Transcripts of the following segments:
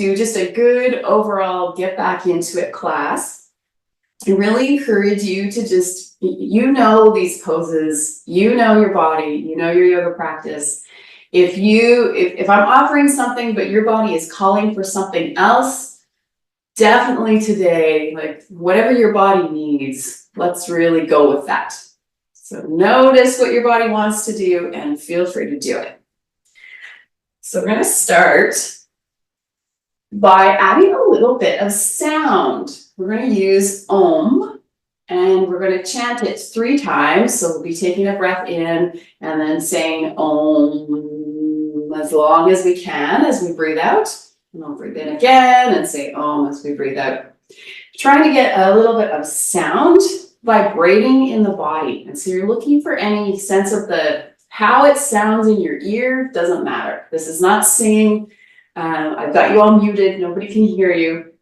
do just a good overall get back into it class. I really encourage you to just, these poses, your body, your yoga practice. If I'm offering something, but your body is calling for something else, definitely today, like whatever your body needs, let's really go with that. So notice what your body wants to do and feel free to do it. So we're going to start by adding a little bit of sound. We're going to use Om, and we're going to chant it 3 times. So we'll be taking a breath in and then saying Om as long as we can as we breathe out. And I'll breathe in again and say Om as we breathe out. Trying to get a little bit of sound vibrating in the body. And so you're looking for any sense of how it sounds in your ear. Doesn't matter. This is not singing. I've got you all muted. Nobody can hear you.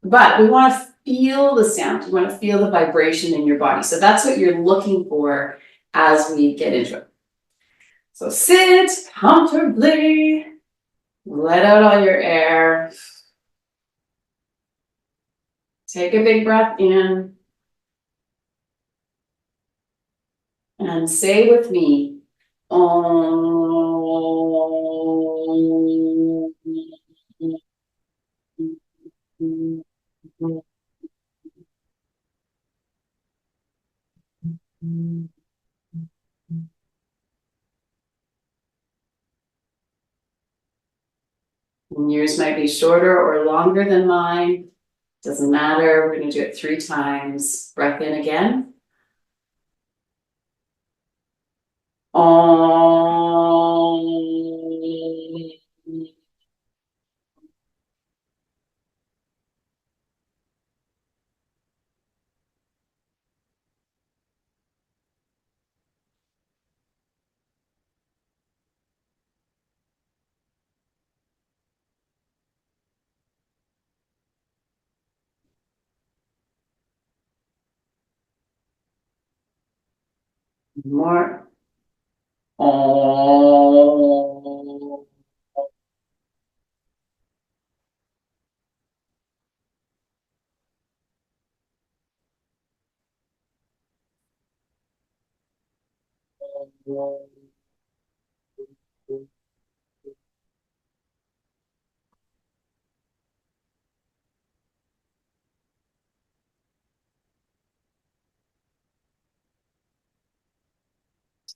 But we want to feel the sound. You want to feel the vibration in your body. So that's what you're looking for as we get into it. So sit comfortably. Let out all your air. Take a big breath in. And say with me, Om. And yours might be shorter or longer than mine. Doesn't matter. We're going to do it 3 times. Breath in again. Om. More. Om.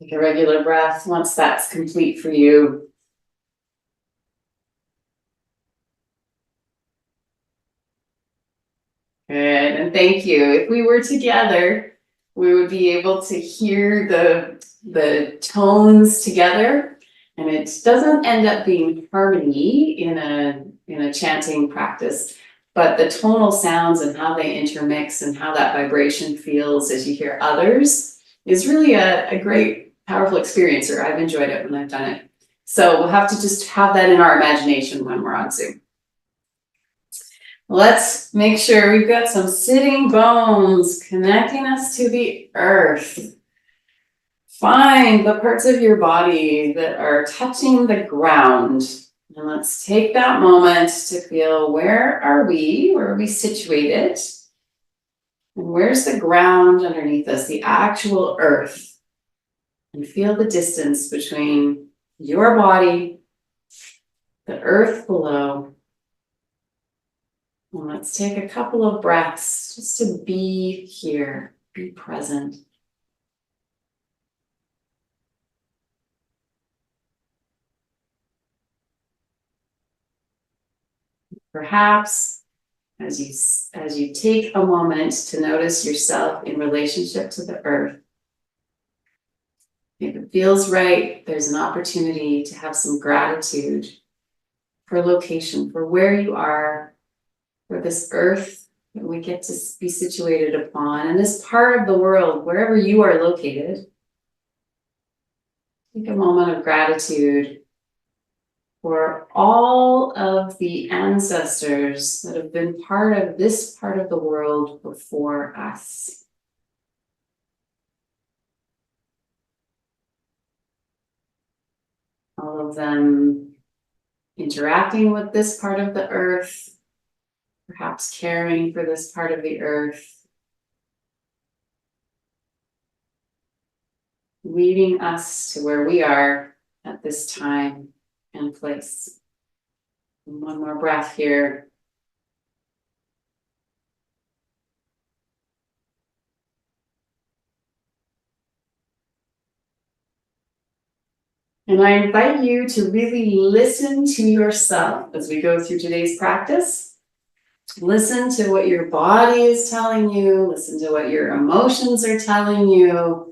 Take a regular breath once that's complete for you. Good, and thank you. If we were together, we would be able to hear the tones together, and it doesn't end up being harmony in a chanting practice, but the tonal sounds and how they intermix and how that vibration feels as you hear others is really a great, powerful experience, or I've enjoyed it when I've done it. So we'll have to just have that in our imagination when we're on Zoom. Let's make sure we've got some sitting bones connecting us to the earth. Find the parts of your body that are touching the ground. And let's take that moment to feel, where are we situated? And where's the ground underneath us, the actual earth? And feel the distance between your body, the earth below. And let's take a couple of breaths just to be here, be present. Perhaps as you take a moment to notice yourself in relationship to the earth, if it feels right, there's an opportunity to have some gratitude for location, for where you are, for this earth that we get to be situated upon, and this part of the world, wherever you are located. Take a moment of gratitude for all of the ancestors that have been part of this part of the world before us. All of them interacting with this part of the earth, perhaps caring for this part of the earth, leading us to where we are at this time and place. And one more breath here. And I invite you to really listen to yourself as we go through today's practice. Listen to what your body is telling you, listen to what your emotions are telling you.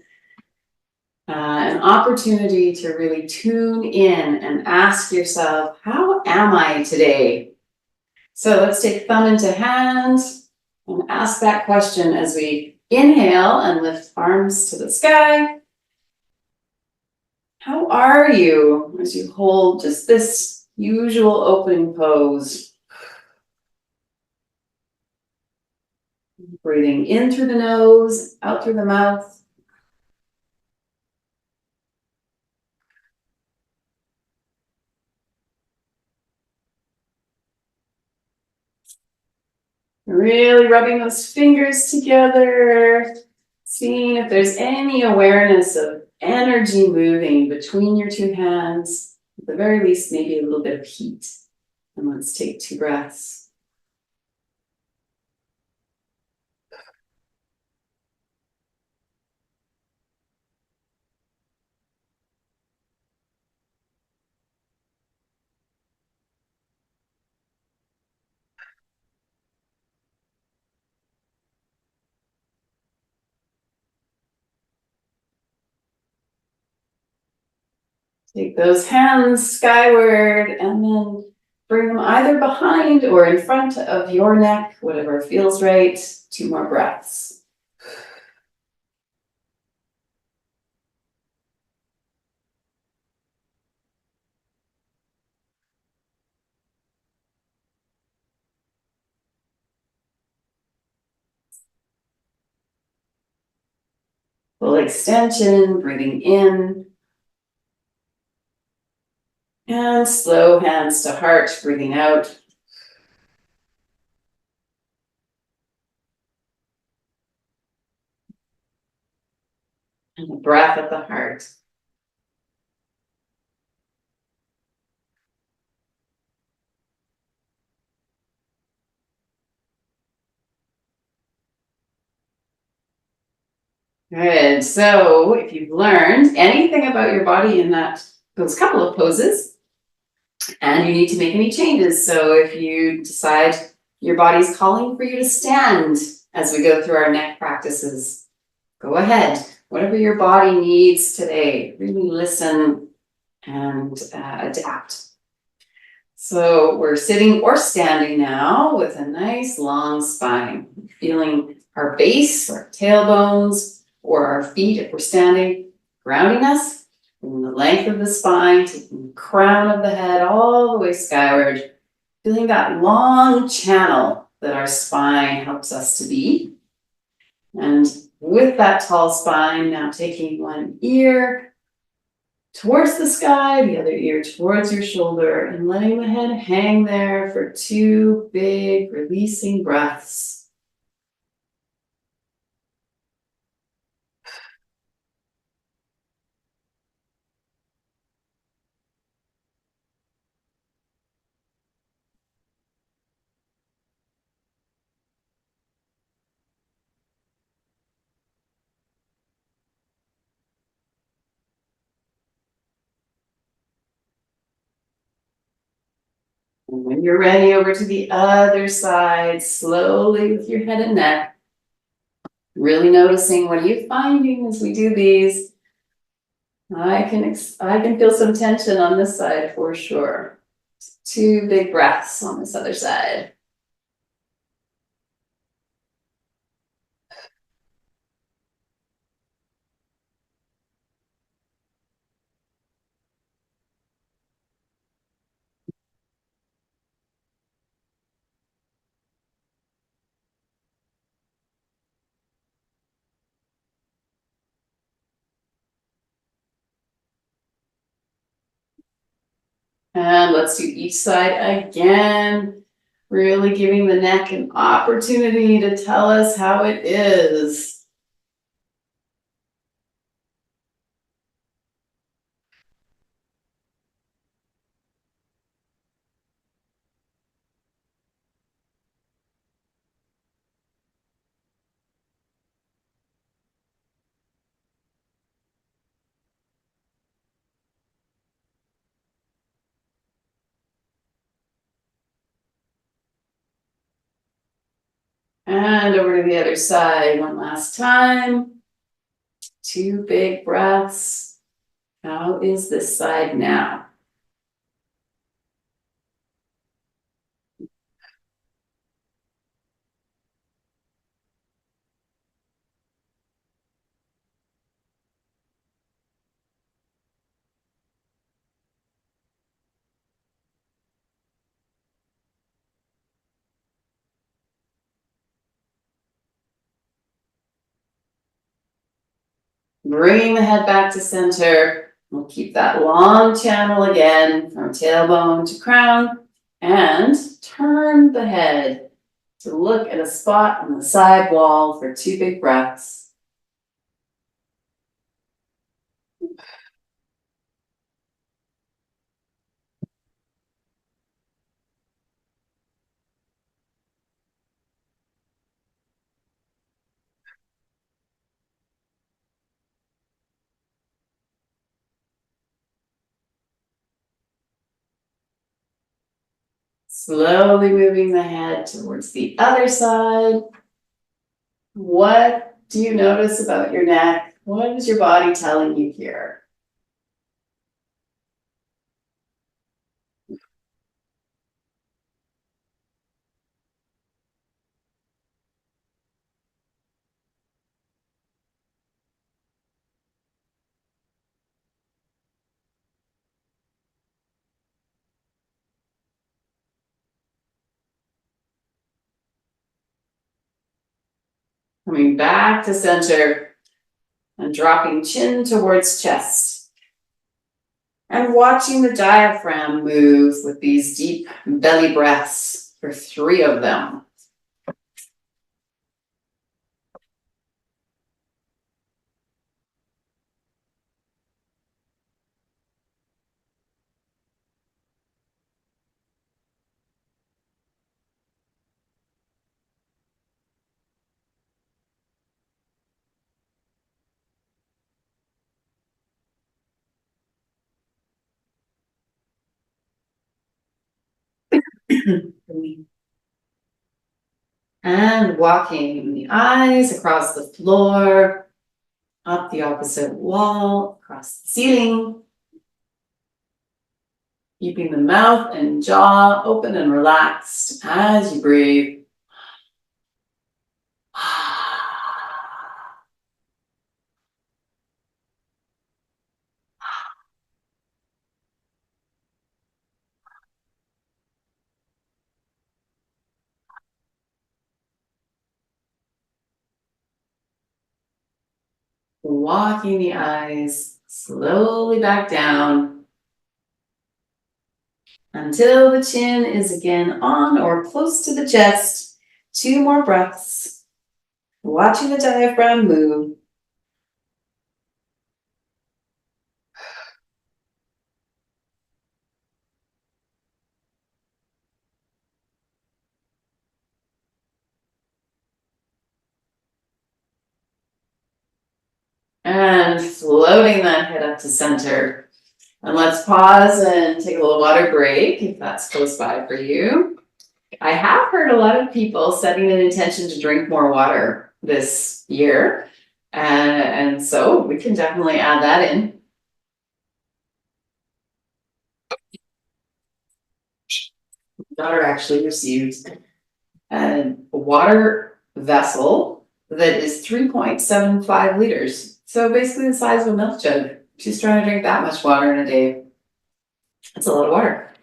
An opportunity to really tune in and ask yourself, how am I today? So let's take thumb into hand and ask that question as we inhale and lift arms to the sky. How are you as you hold just this usual opening pose? Breathing in through the nose, out through the mouth. Really rubbing those fingers together, seeing if there's any awareness of energy moving between your two hands. At the very least, maybe a little bit of heat. And let's take 2 breaths. Take those hands skyward and then bring them either behind or in front of your neck, whatever feels right. 2 more breaths. Full extension, breathing in. And slow hands to heart, breathing out. And a breath at the heart. Good. So if you've learned anything about your body in those couple of poses, and you need to make any changes, so if you decide your body's calling for you to stand as we go through our neck practices, go ahead. Whatever your body needs today, really listen and adapt. So we're sitting or standing now with a nice long spine, feeling our base, our tailbones, or our feet if we're standing, grounding us in the length of the spine, taking the crown of the head all the way skyward, feeling that long channel that our spine helps us to be. And with that tall spine, now taking one ear towards the sky, the other ear towards your shoulder, and letting the head hang there for 2 big releasing breaths. And when you're ready, over to the other side, slowly with your head and neck. Really noticing, what are you finding as we do these? I can feel some tension on this side for sure. 2 big breaths on this other side. And let's do each side again. Really giving the neck an opportunity to tell us how it is. And over to the other side one last time. 2 big breaths. How is this side now? Bringing the head back to center. We'll keep that long channel again from tailbone to crown and turn the head to look at a spot on the side wall for 2 big breaths. Slowly moving the head towards the other side. What do you notice about your neck? What is your body telling you here? Coming back to center and dropping chin towards chest. And watching the diaphragm move with these deep belly breaths for 3 of them. And walking the eyes across the floor, up the opposite wall, across the ceiling. Keeping the mouth and jaw open and relaxed as you breathe. Walking the eyes slowly back down until the chin is again on or close to the chest. 2 more breaths. Watching the diaphragm move. And floating that head up to center. And let's pause and take a little water break if that's close by for you. I have heard a lot of people setting an intention to drink more water this year. And so we can definitely add that in. Daughter actually received a water vessel that is 3.75 liters. So basically the size of a milk jug. She's trying to drink that much water in a day. That's a lot of water.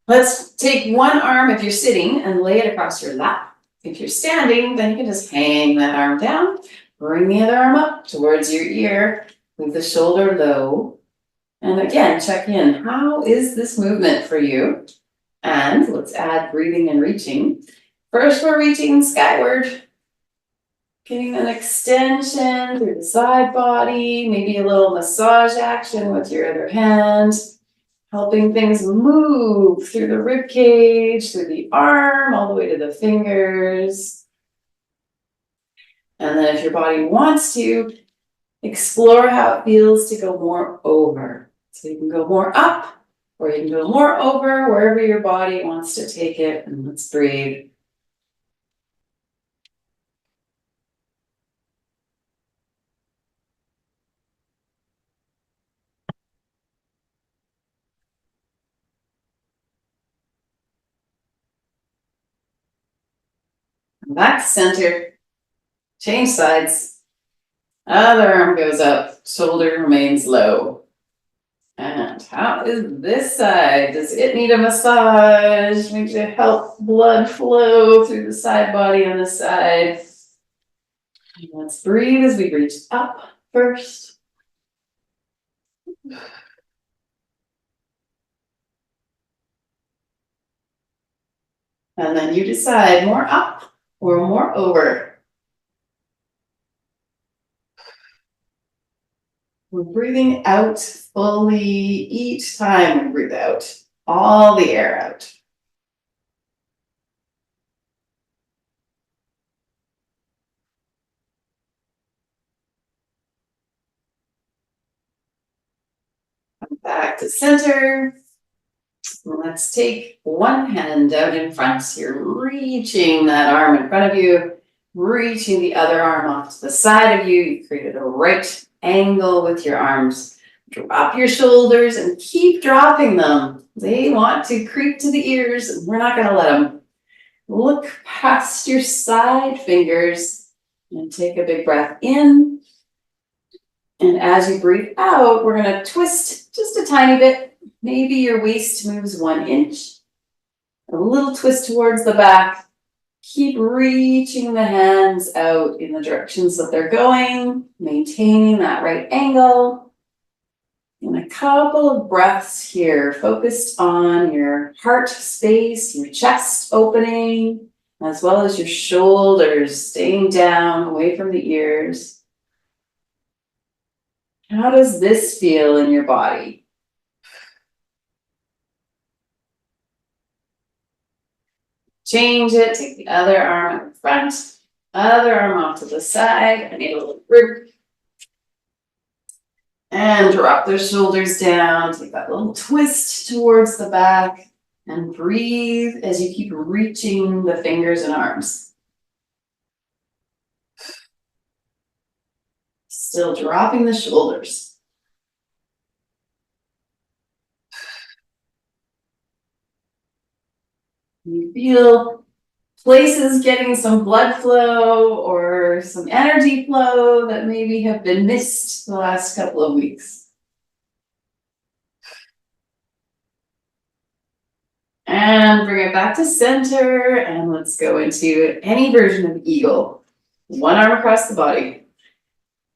Let's take one arm if you're sitting and lay it across your lap. If you're standing, then you can just hang that arm down. Bring the other arm up towards your ear with the shoulder low. And again, check in. How is this movement for you? And let's add breathing and reaching. First, we're reaching skyward, getting an extension through the side body, maybe a little massage action with your other hand, helping things move through the rib cage, through the arm, all the way to the fingers. And then if your body wants to, explore how it feels to go more over. So you can go more up, or you can go more over, wherever your body wants to take it. And let's breathe. Back to center. Change sides. Other arm goes up, shoulder remains low. And how is this side? Does it need a massage? Maybe to help blood flow through the side body on this side. And let's breathe as we reach up first. And then you decide more up or more over. We're breathing out fully each time we breathe out, all the air out. Back to center. Let's take one hand out in front. You're reaching that arm in front of you, reaching the other arm off to the side of you. You created a right angle with your arms. Drop your shoulders and keep dropping them. They want to creep to the ears, and we're not going to let them. Look past your side fingers and take a big breath in. And as you breathe out, we're going to twist just a tiny bit. Maybe your waist moves 1 inch. A little twist towards the back. Keep reaching the hands out in the directions that they're going, maintaining that right angle. And a couple of breaths here, focused on your heart space, your chest opening, as well as your shoulders staying down, away from the ears. How does this feel in your body? Change it, take the other arm in front, other arm off to the side. I need a little room. And drop those shoulders down, take that little twist towards the back, and breathe as you keep reaching the fingers and arms. Still dropping the shoulders. You feel places getting some blood flow or some energy flow that maybe have been missed the last couple of weeks. And bring it back to center, and let's go into any version of eagle. One arm across the body.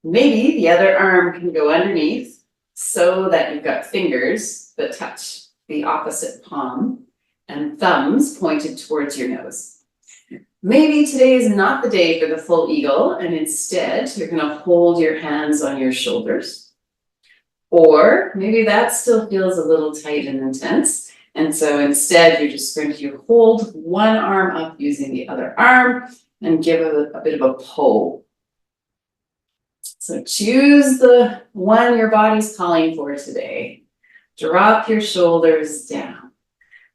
Maybe the other arm can go underneath so that you've got fingers that touch the opposite palm and thumbs pointed towards your nose. Maybe today is not the day for the full eagle, and instead you're going to hold your hands on your shoulders. Or maybe that still feels a little tight and intense. And so instead, you're just going to hold one arm up using the other arm and give a bit of a pull. So choose the one your body's calling for today. Drop your shoulders down.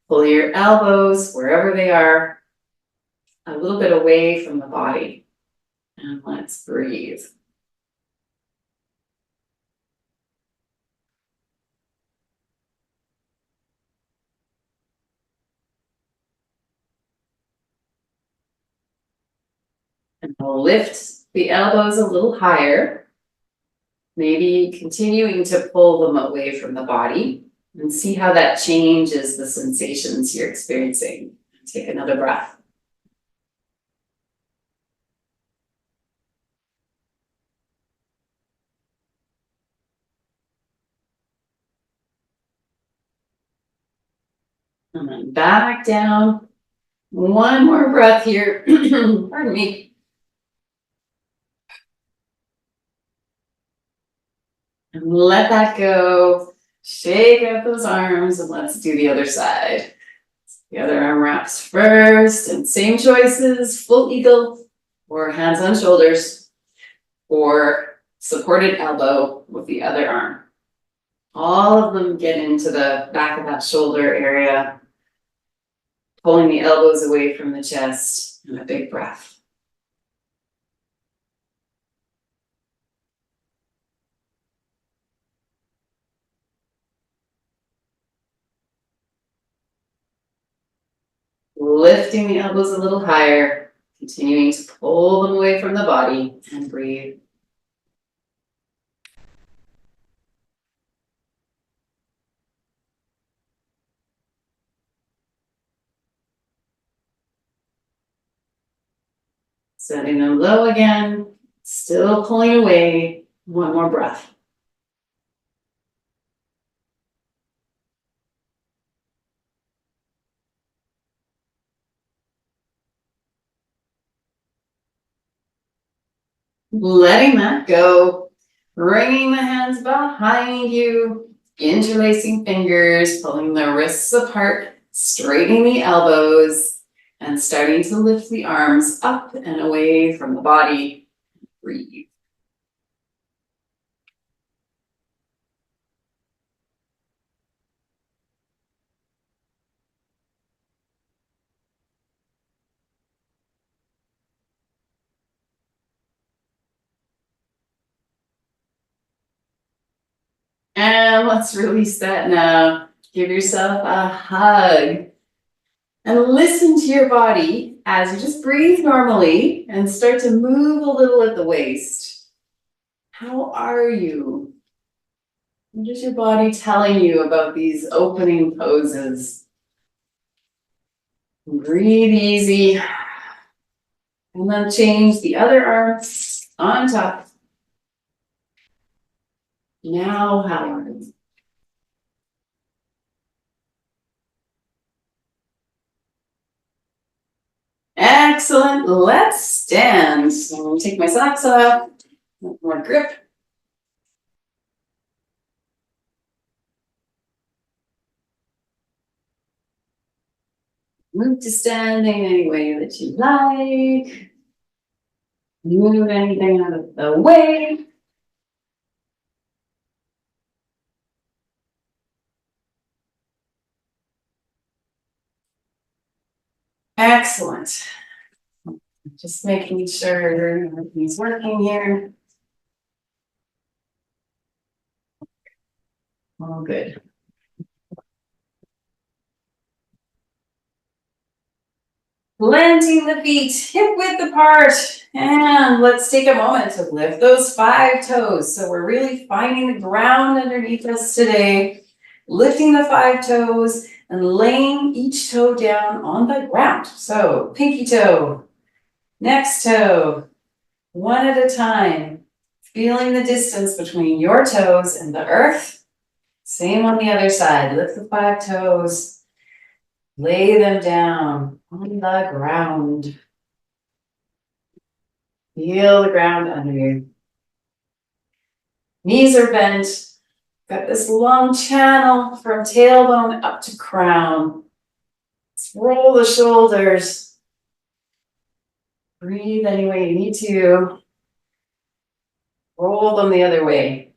Pull your elbows wherever they are, a little bit away from the body. And let's breathe. And lift the elbows a little higher. Maybe continuing to pull them away from the body, and see how that changes the sensations you're experiencing. Take another breath. And then back down. One more breath here. Pardon me. And let that go. Shake out those arms and let's do the other side. The other arm wraps first, and same choices, full eagle, or hands on shoulders, or supported elbow with the other arm. All of them get into the back of that shoulder area, pulling the elbows away from the chest, and a big breath. Lifting the elbows a little higher, continuing to pull them away from the body, and breathe. Setting them low again, still pulling away. One more breath. Letting that go, bringing the hands behind you, interlacing fingers, pulling the wrists apart, straightening the elbows, and starting to lift the arms up and away from the body. Breathe. And let's release that now. Give yourself a hug. And listen to your body as you just breathe normally and start to move a little at the waist. How are you? What is your body telling you about these opening poses? Breathe easy. And then change the other arm on top. Now, how are you? Excellent. Let's stand. So I'm going to take my socks off. More grip. Move to standing any way that you like. Move anything out of the way. Excellent. Just making sure everything's working here. All good. Planting the feet hip width apart. And let's take a moment to lift those 5 toes. So we're really finding the ground underneath us today. Lifting the 5 toes and laying each toe down on the ground. So pinky toe, next toe, one at a time. Feeling the distance between your toes and the earth. Same on the other side. Lift the 5 toes. Lay them down on the ground. Feel the ground under you. Knees are bent. Got this long channel from tailbone up to crown. Let's roll the shoulders. Breathe any way you need to. Roll them the other way.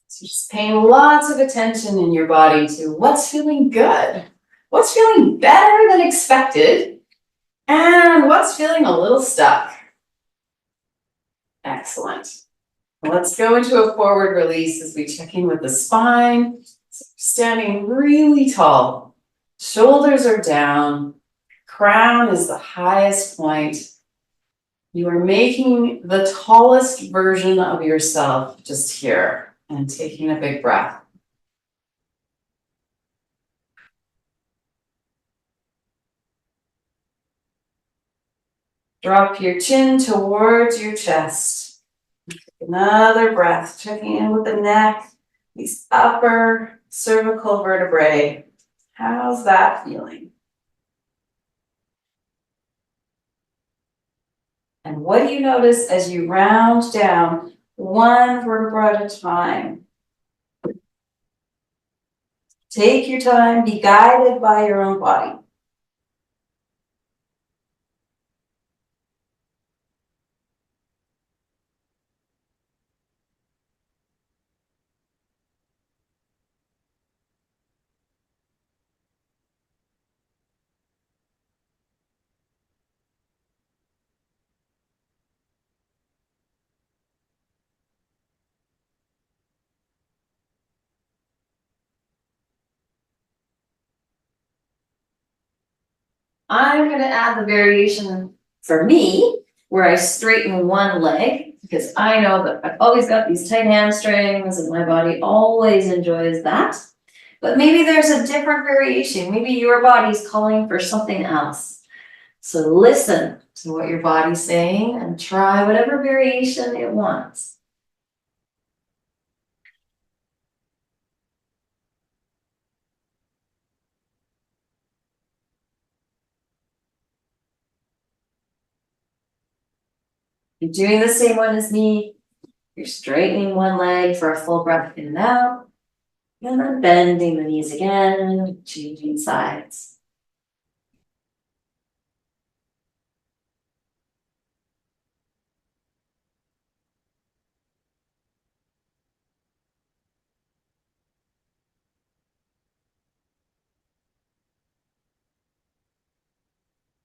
So just paying lots of attention in your body to what's feeling good, what's feeling better than expected, and what's feeling a little stuck. Excellent. Let's go into a forward release as we check in with the spine. So standing really tall. Shoulders are down. Crown is the highest point. You are making the tallest version of yourself just here. And taking a big breath. Drop your chin towards your chest. Another breath, checking in with the neck, these upper cervical vertebrae. How's that feeling? And what do you notice as you round down one vertebra at a time? Take your time, be guided by your own body. I'm going to add the variation for me, where I straighten one leg, because I know that I've always got these tight hamstrings and my body always enjoys that. But maybe there's a different variation. Maybe your body's calling for something else. So listen to what your body's saying and try whatever variation it wants. You're doing the same one as me. You're straightening one leg for a full breath in and out. And then bending the knees again, changing sides.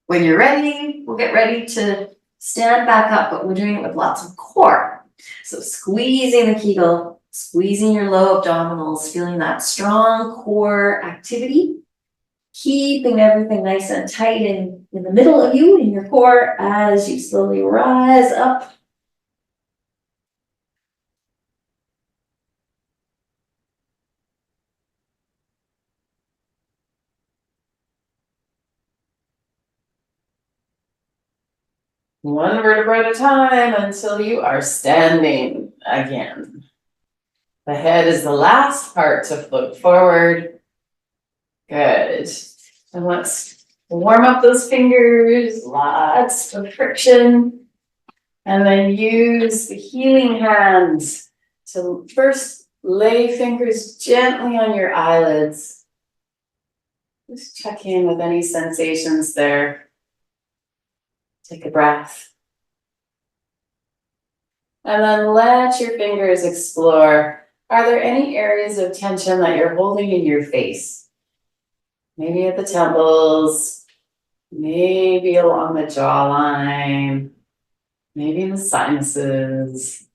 When you're ready, we'll get ready to stand back up, but we're doing it with lots of core. So squeezing the Kegel, squeezing your low abdominals, feeling that strong core activity, keeping everything nice and tight in the middle of you, in your core, as you slowly rise up. One vertebra at a time until you are standing again. The head is the last part to float forward. Good. And let's warm up those fingers, lots of friction. And then use the healing hands to first lay fingers gently on your eyelids. Just check in with any sensations there. Take a breath. And then let your fingers explore. Are there any areas of tension that you're holding in your face? Maybe at the temples, maybe along the jawline, maybe in the sinuses.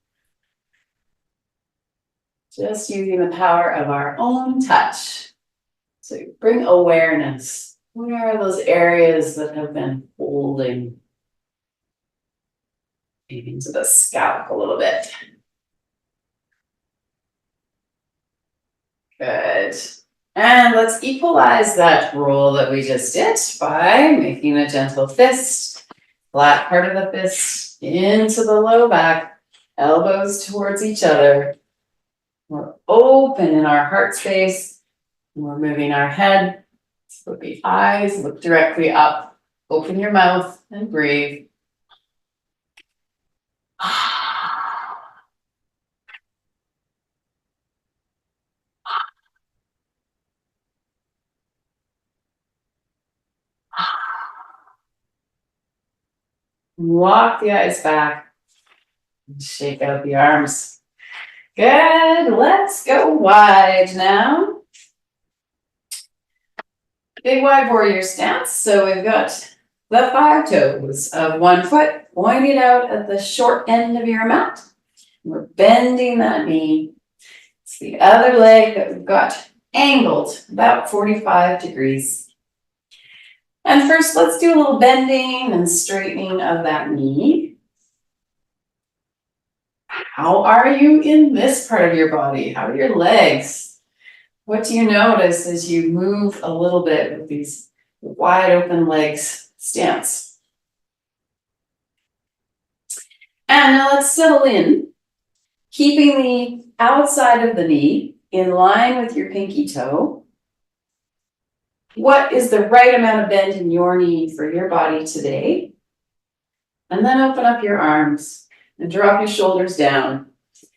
Just using the power of our own touch. So bring awareness. Where are those areas that have been holding? Maybe into the scalp a little bit. Good. And let's equalize that roll that we just did by making a gentle fist. Flat part of the fist into the low back, elbows towards each other. We're open in our heart space. We're moving our head. So the eyes look directly up. Open your mouth and breathe. Walk the eyes back. Shake out the arms. Good. Let's go wide now. Big wide warrior stance. So we've got the 5 toes of one foot pointed out at the short end of your mat. We're bending that knee. It's the other leg that we've got angled about 45 degrees. And first, let's do a little bending and straightening of that knee. How are you in this part of your body? How are your legs? What do you notice as you move a little bit with these wide open legs stance? And now let's settle in, keeping the outside of the knee in line with your pinky toe. What is the right amount of bend in your knee for your body today? And then open up your arms and drop your shoulders down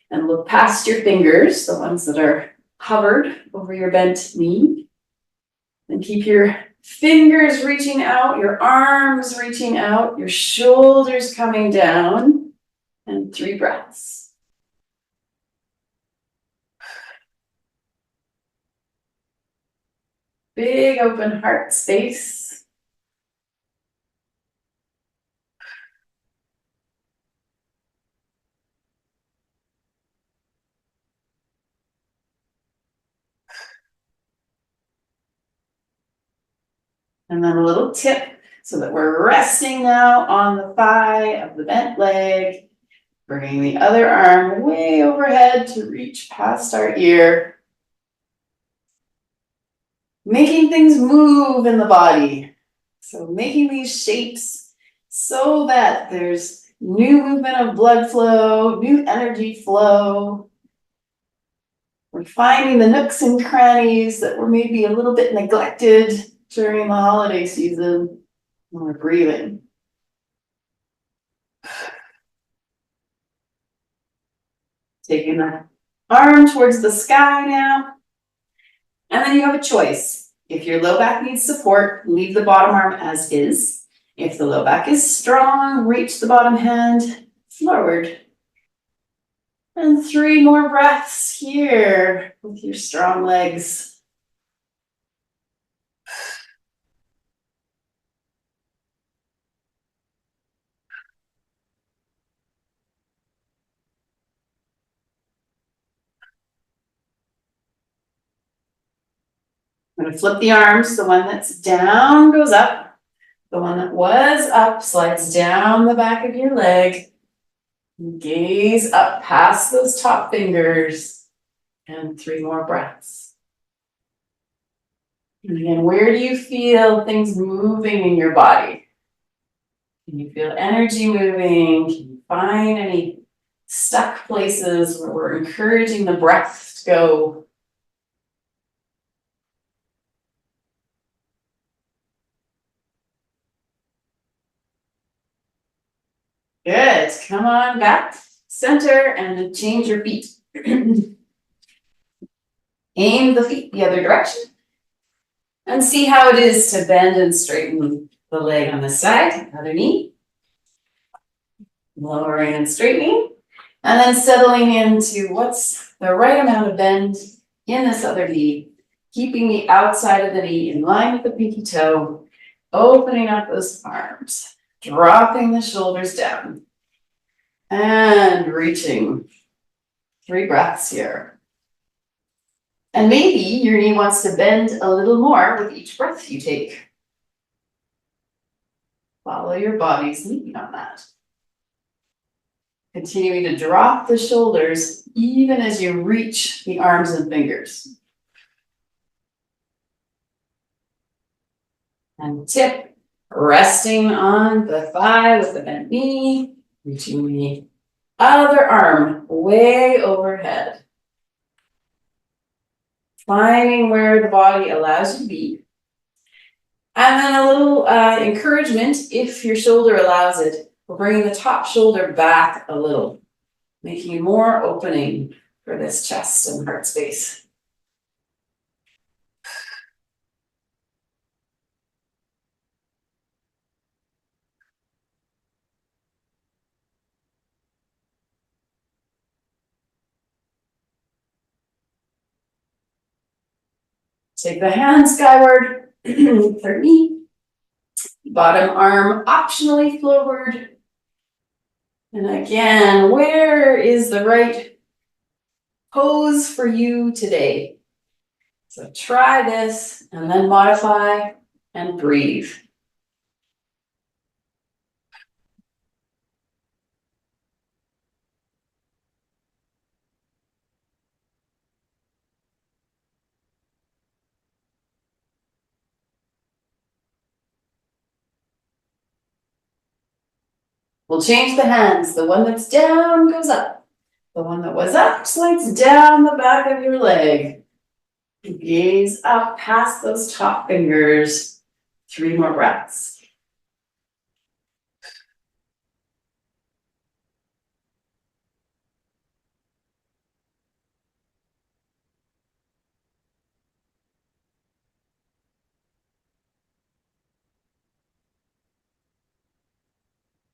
and look past your fingers, the ones that are hovered over your bent knee. And keep your fingers reaching out, your arms reaching out, your shoulders coming down, and 3 breaths. Big open heart space. And then a little tip so that we're resting now on the thigh of the bent leg, bringing the other arm way overhead to reach past our ear. Making things move in the body. So making these shapes so that there's new movement of blood flow, new energy flow. We're finding the nooks and crannies that were maybe a little bit neglected during the holiday season when we're breathing. Taking the arm towards the sky now. And then you have a choice. If your low back needs support, leave the bottom arm as is. If the low back is strong, reach the bottom hand forward. And 3 more breaths here with your strong legs. I'm going to flip the arms. The one that's down goes up. The one that was up slides down the back of your leg. Gaze up past those top fingers. And 3 more breaths. And again, where do you feel things moving in your body? Can you feel energy moving? Can you find any stuck places where we're encouraging the breath to go? Good. Come on back, center, and change your feet. Aim the feet the other direction. And see how it is to bend and straighten the leg on this side, other knee. Lowering and straightening. And then settling into what's the right amount of bend in this other knee. Keeping the outside of the knee in line with the pinky toe. Opening up those arms. Dropping the shoulders down. And reaching. 3 breaths here. And maybe your knee wants to bend a little more with each breath you take. Follow your body's lead on that. Continuing to drop the shoulders even as you reach the arms and fingers. And tip, resting on the thigh with the bent knee, reaching the other arm way overhead. Finding where the body allows you to be. And then a little encouragement, if your shoulder allows it, we're bringing the top shoulder back a little, making more opening for this chest and heart space. Take the hands skyward, third knee, bottom arm optionally forward. And again, where is the right pose for you today? So try this and then modify and breathe. We'll change the hands. The one that's down goes up. The one that was up slides down the back of your leg. Gaze up past those top fingers. 3 more breaths.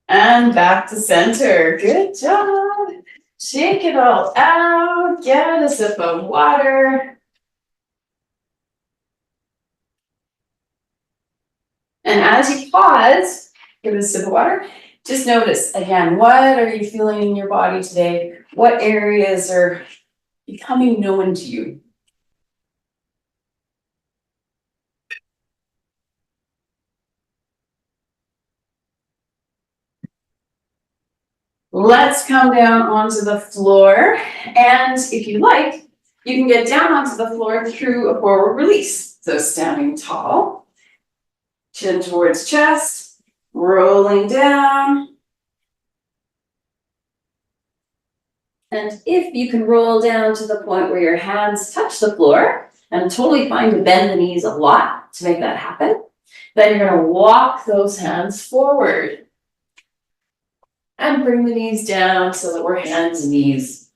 And back to center. Good job. Shake it all out. Get a sip of water. And as you pause, give it a sip of water. Just notice again, what are you feeling in your body today? What areas are becoming known to you? Let's come down onto the floor. And if you like, you can get down onto the floor through a forward release. So standing tall, chin towards chest, rolling down. And if you can roll down to the point where your hands touch the floor, and totally fine to bend the knees a lot to make that happen, then you're going to walk those hands forward. And bring the knees down so that we're hands and knees.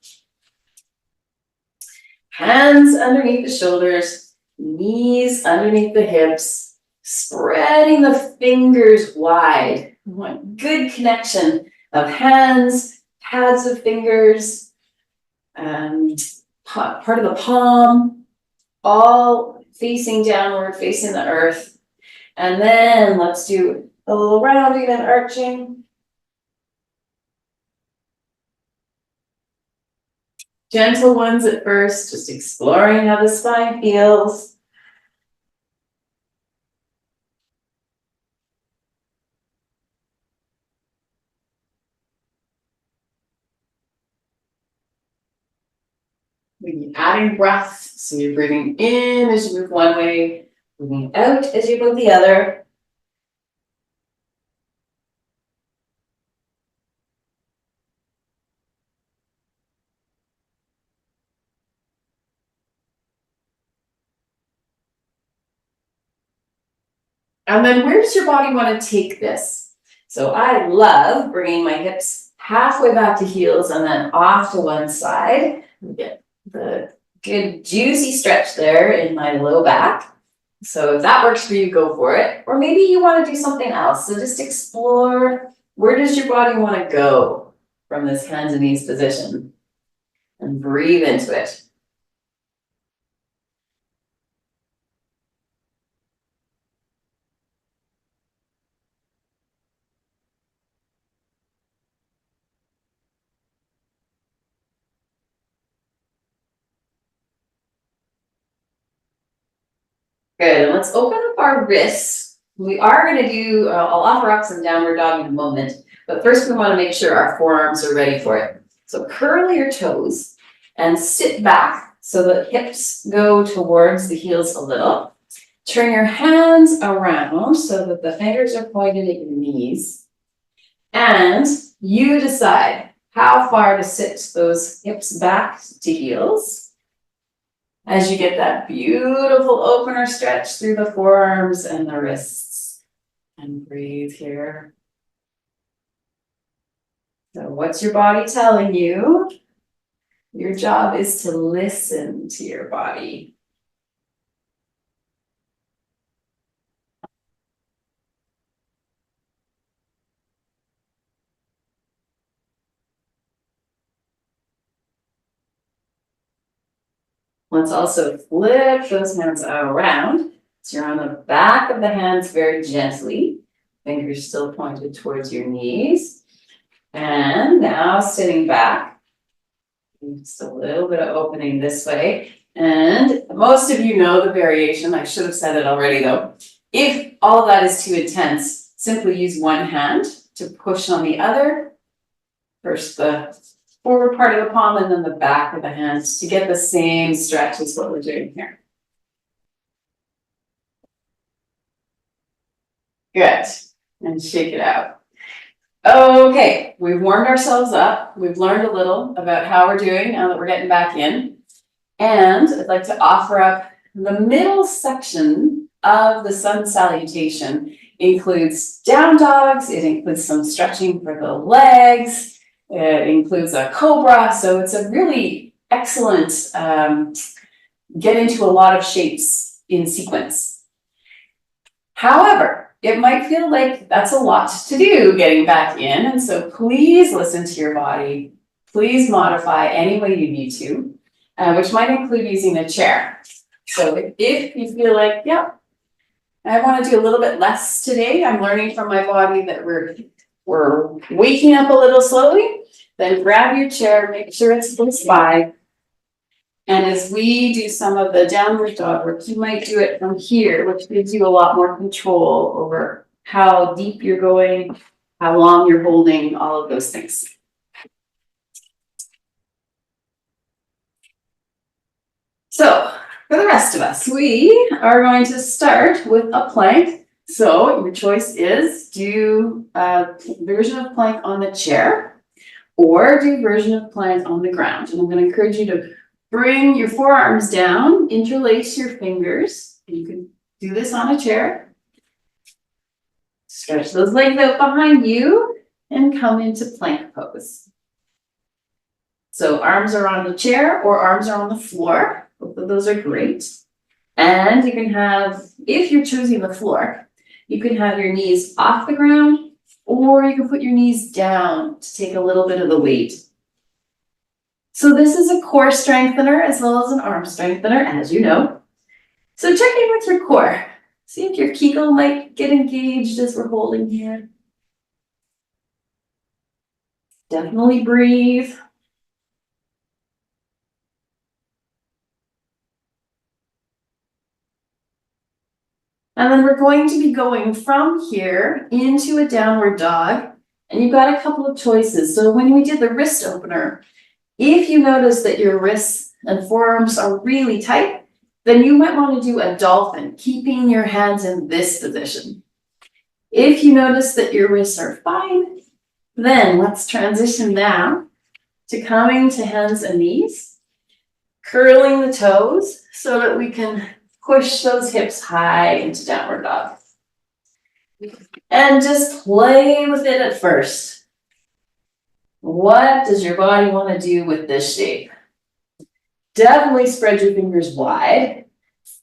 Hands underneath the shoulders, knees underneath the hips, spreading the fingers wide. We want good connection of hands, pads of fingers, and part of the palm, all facing downward, facing the earth. And then let's do a little rounding and arching. Gentle ones at first, just exploring how the spine feels. Maybe adding breath, so you're breathing in as you move one way, breathing out as you move the other. And then where does your body want to take this? So I love bringing my hips halfway back to heels and then off to one side. Get the good juicy stretch there in my low back. So if that works for you, go for it. Or maybe you want to do something else. So just explore, where does your body want to go from this hands and knees position? And breathe into it. Good, and let's open up our wrists. We are going to do, I'll offer up some downward dog in a moment, but first we want to make sure our forearms are ready for it. So curl your toes and sit back so the hips go towards the heels a little. Turn your hands around so that the fingers are pointed at your knees. And you decide how far to sit those hips back to heels. As you get that beautiful opener stretch through the forearms and the wrists. And breathe here. So what's your body telling you? Your job is to listen to your body. Let's also flip those hands around. So you're on the back of the hands very gently. Fingers still pointed towards your knees. And now sitting back. Just a little bit of opening this way. And most of you know the variation. I should have said it already though. If all of that is too intense, simply use one hand to push on the other. First the forward part of the palm and then the back of the hands to get the same stretch as what we're doing here. Good. And shake it out. Okay, we've warmed ourselves up. We've learned a little about how we're doing now that we're getting back in. And I'd like to offer up the middle section of the sun salutation. Includes down dogs, it includes some stretching for the legs, it includes a cobra. So it's a really excellent get into a lot of shapes in sequence. However, it might feel like that's a lot to do getting back in, and so please listen to your body. Please modify any way you need to, which might include using a chair. So if you feel like, yep, I want to do a little bit less today, I'm learning from my body that we're waking up a little slowly, then grab your chair, make sure it's close by. And as we do some of the downward dog work, you might do it from here, which gives you a lot more control over how deep you're going, how long you're holding, all of those things. So for the rest of us, we are going to start with a plank. So your choice is do a version of plank on the chair or do a version of plank on the ground. And I'm going to encourage you to bring your forearms down, interlace your fingers. You can do this on a chair. Stretch those legs out behind you and come into plank pose. So arms are on the chair or arms are on the floor. Both of those are great. And you can have, if you're choosing the floor, you can have your knees off the ground or you can put your knees down to take a little bit of the weight. So this is a core strengthener as well as an arm strengthener, as you know. So check in with your core. See if your Kegel might get engaged as we're holding here. Definitely breathe. And then we're going to be going from here into a downward dog. And you've got a couple of choices. So when we did the wrist opener, if you notice that your wrists and forearms are really tight, then you might want to do a dolphin, keeping your hands in this position. If you notice that your wrists are fine, then let's transition now to coming to hands and knees, curling the toes so that we can push those hips high into downward dog. And just play with it at first. What does your body want to do with this shape? Definitely spread your fingers wide.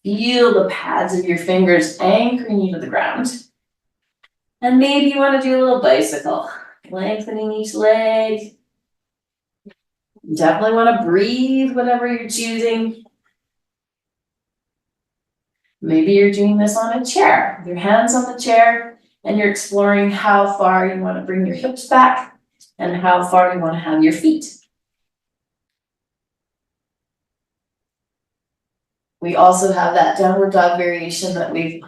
Feel the pads of your fingers anchoring you to the ground. And maybe you want to do a little bicycle, lengthening each leg. Definitely want to breathe whatever you're choosing. Maybe you're doing this on a chair, with your hands on the chair, and you're exploring how far you want to bring your hips back and how far you want to have your feet. We also have that downward dog variation that we've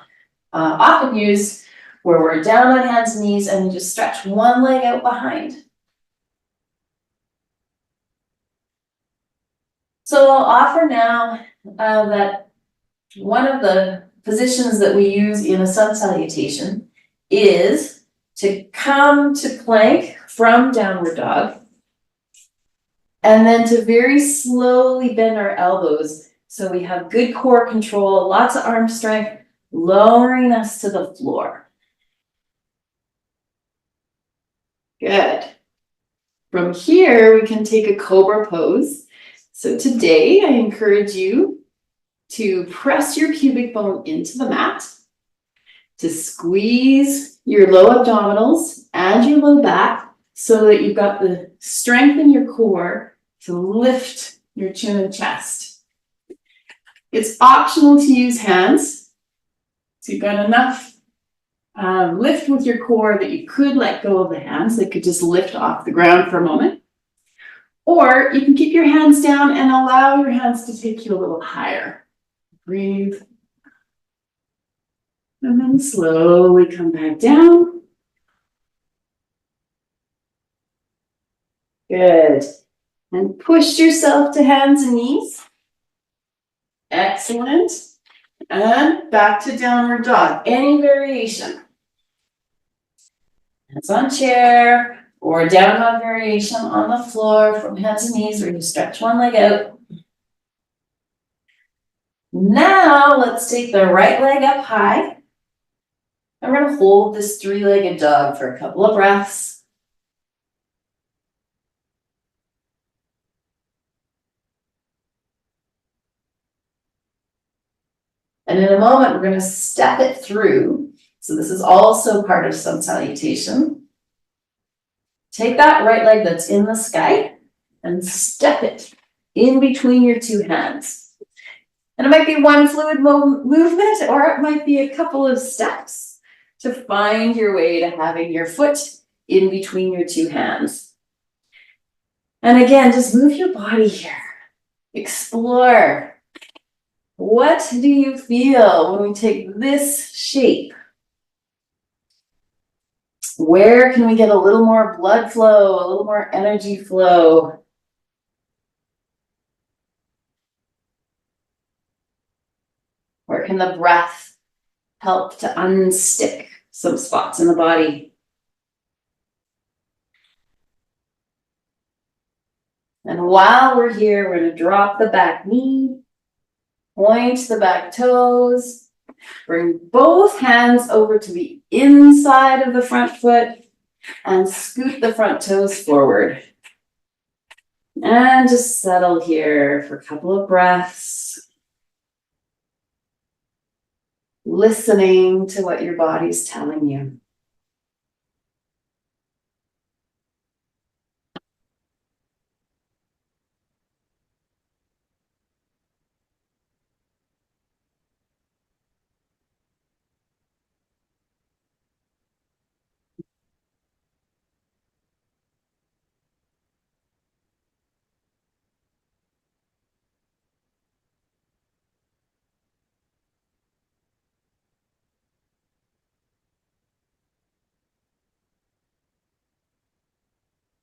often used where we're down on hands and knees and we just stretch one leg out behind. So I'll offer now that one of the positions that we use in a sun salutation is to come to plank from downward dog and then to very slowly bend our elbows so we have good core control, lots of arm strength, lowering us to the floor. Good. From here, we can take a cobra pose. So today, I encourage you to press your pubic bone into the mat, to squeeze your low abdominals and your low back so that you've got the strength in your core to lift your chin and chest. It's optional to use hands. So you've got enough lift with your core that you could let go of the hands. They could just lift off the ground for a moment. Or you can keep your hands down and allow your hands to take you a little higher. Breathe. And then slowly come back down. Good. And push yourself to hands and knees. Excellent. And back to downward dog. Any variation. Hands on chair or down dog variation on the floor from hands and knees where you stretch one leg out. Now let's take the right leg up high. And we're gonna hold this three-legged dog for a couple of breaths. And in a moment, we're gonna step it through. So this is also part of sun salutation. Take that right leg that's in the sky and step it in between your two hands. And it might be one fluid movement, or it might be a couple of steps to find your way to having your foot in between your two hands. And again, just move your body here. Explore. What do you feel when we take this shape? Where can we get a little more blood flow, a little more energy flow? Where can the breath help to unstick some spots in the body? And while we're here, we're going to drop the back knee, point the back toes, bring both hands over to the inside of the front foot, and scoot the front toes forward. And just settle here for a couple of breaths, listening to what your body's telling you.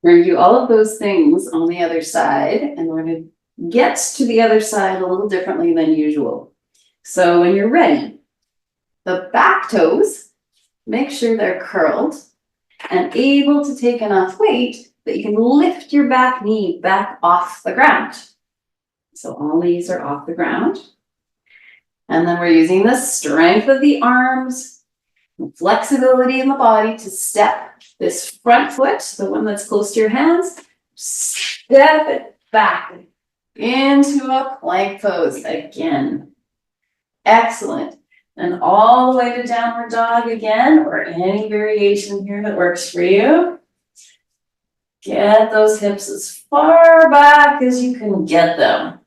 We're going to do all of those things on the other side, and we're going to get to the other side a little differently than usual. So when you're ready, the back toes, make sure they're curled and able to take enough weight that you can lift your back knee back off the ground. So all these are off the ground. And then we're using the strength of the arms, flexibility in the body to step this front foot, the one that's close to your hands, step it back into a plank pose again. Excellent. And all the way to downward dog again, or any variation here that works for you. Get those hips as far back as you can get them.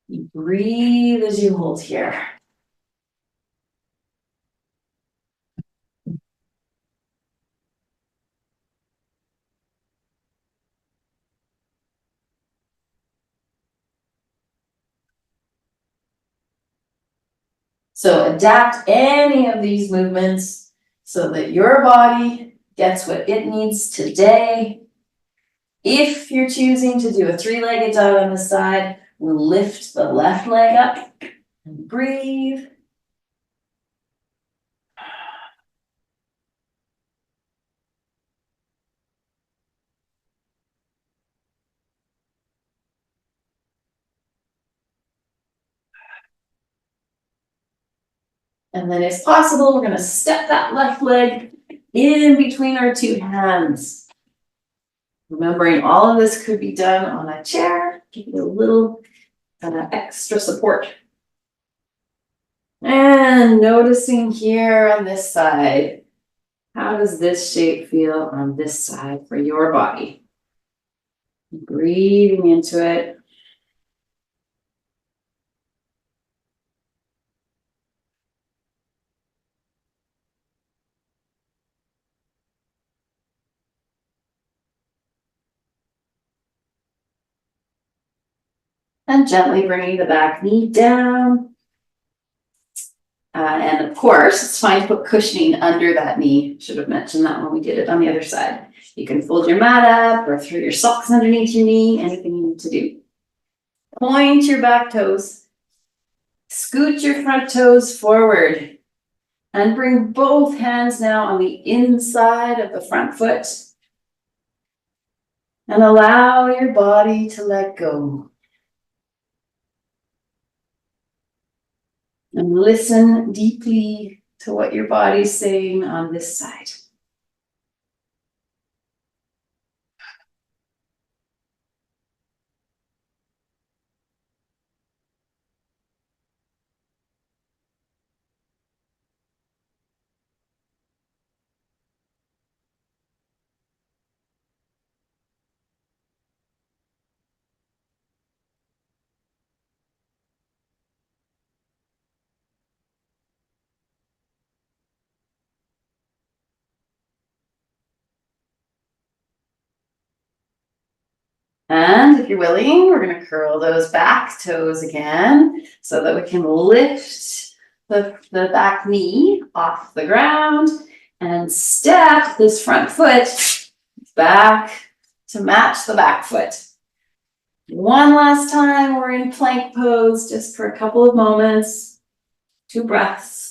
You breathe as you hold here. So adapt any of these movements so that your body gets what it needs today. If you're choosing to do a three-legged dog on the side, we'll lift the left leg up and breathe. And then if possible, we're going to step that left leg in between our two hands. Remembering all of this could be done on a chair, give you a little extra support. And noticing here on this side, how does this shape feel on this side for your body? Breathing into it. And gently bringing the back knee down. And of course, it's fine to put cushioning under that knee. Should have mentioned that when we did it on the other side. You can fold your mat up or throw your socks underneath your knee, anything you need to do. Point your back toes. Scoot your front toes forward. And bring both hands now on the inside of the front foot. And allow your body to let go. And listen deeply to what your body's saying on this side. And if you're willing, we're going to curl those back toes again so that we can lift the back knee off the ground and step this front foot back to match the back foot. One last time, we're in plank pose just for a couple of moments. 2 breaths.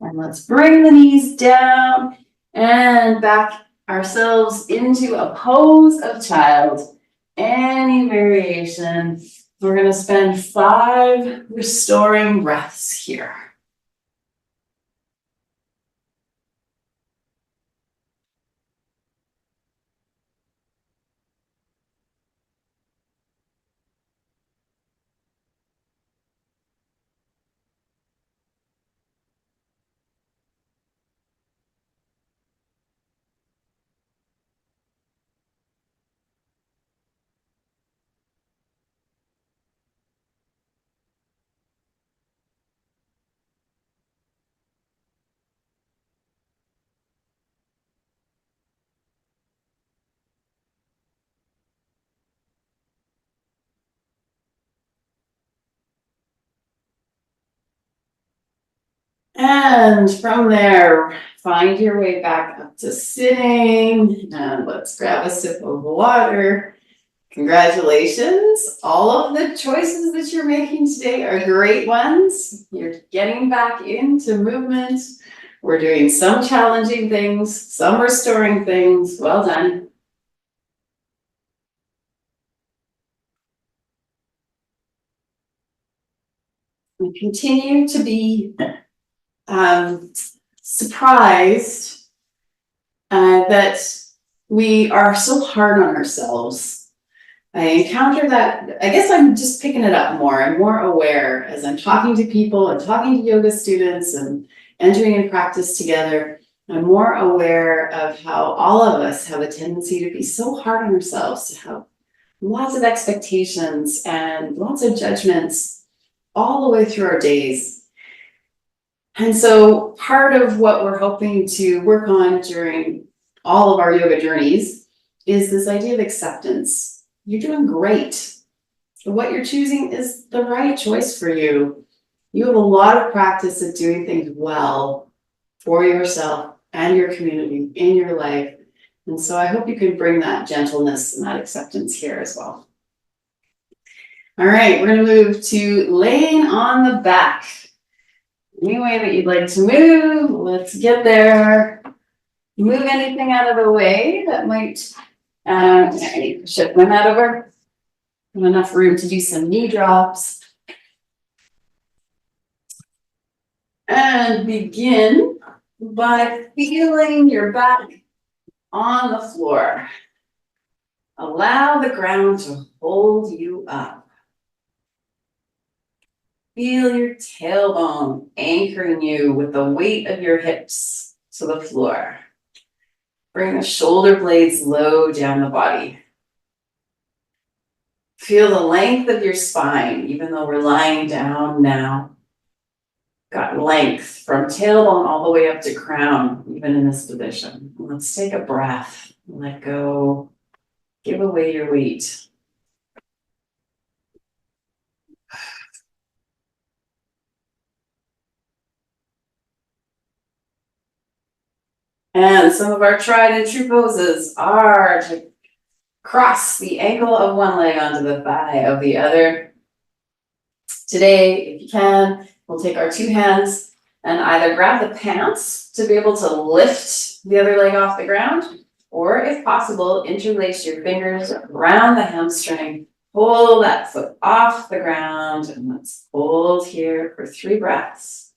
And let's bring the knees down and back ourselves into a pose of child. Any variation. We're going to spend 5 restoring breaths here. And from there, find your way back up to sitting. And let's grab a sip of water. Congratulations. All of the choices that you're making today are great ones. You're getting back into movement. We're doing some challenging things, some restoring things. Well done. We continue to be surprised that we are so hard on ourselves. I encounter that, I guess I'm just picking it up more. I'm more aware as I'm talking to people and talking to yoga students and entering in practice together. I'm more aware of how all of us have a tendency to be so hard on ourselves, to have lots of expectations and lots of judgments all the way through our days. And so part of what we're hoping to work on during all of our yoga journeys is this idea of acceptance. You're doing great. What you're choosing is the right choice for you. You have a lot of practice at doing things well for yourself and your community in your life. And so I hope you can bring that gentleness and that acceptance here as well. All right, we're going to move to laying on the back. Any way that you'd like to move, let's get there. Move anything out of the way that might, shift my mat over. Have enough room to do some knee drops. And begin by feeling your back on the floor. Allow the ground to hold you up. Feel your tailbone anchoring you with the weight of your hips to the floor. Bring the shoulder blades low down the body. Feel the length of your spine, even though we're lying down now. Got length from tailbone all the way up to crown, even in this position. Let's take a breath. Let go. Give away your weight. And some of our tried and true poses are to Cross the ankle of one leg onto the thigh of the other. Today, if you can, we'll take our two hands and either grab the pants to be able to lift the other leg off the ground, or if possible, interlace your fingers around the hamstring, pull that foot off the ground, and let's hold here for 3 breaths.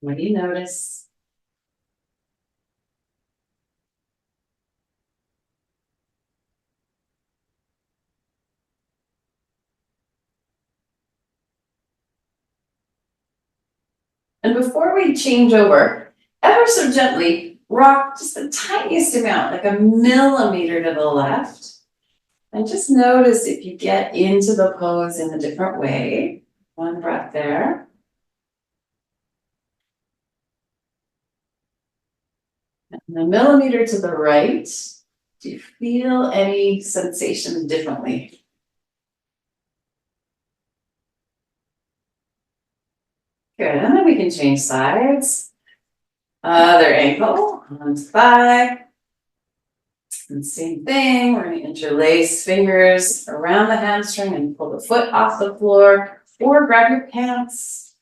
What do you notice? And before we change over, ever so gently, rock just the tiniest amount, like a millimeter to the left. And just notice if you get into the pose in a different way. 1 breath there. And a millimeter to the right. Do you feel any sensation differently? Good, and then we can change sides. Other ankle, on thigh. And same thing, we're going to interlace fingers around the hamstring and pull the foot off the floor, or grab your pants,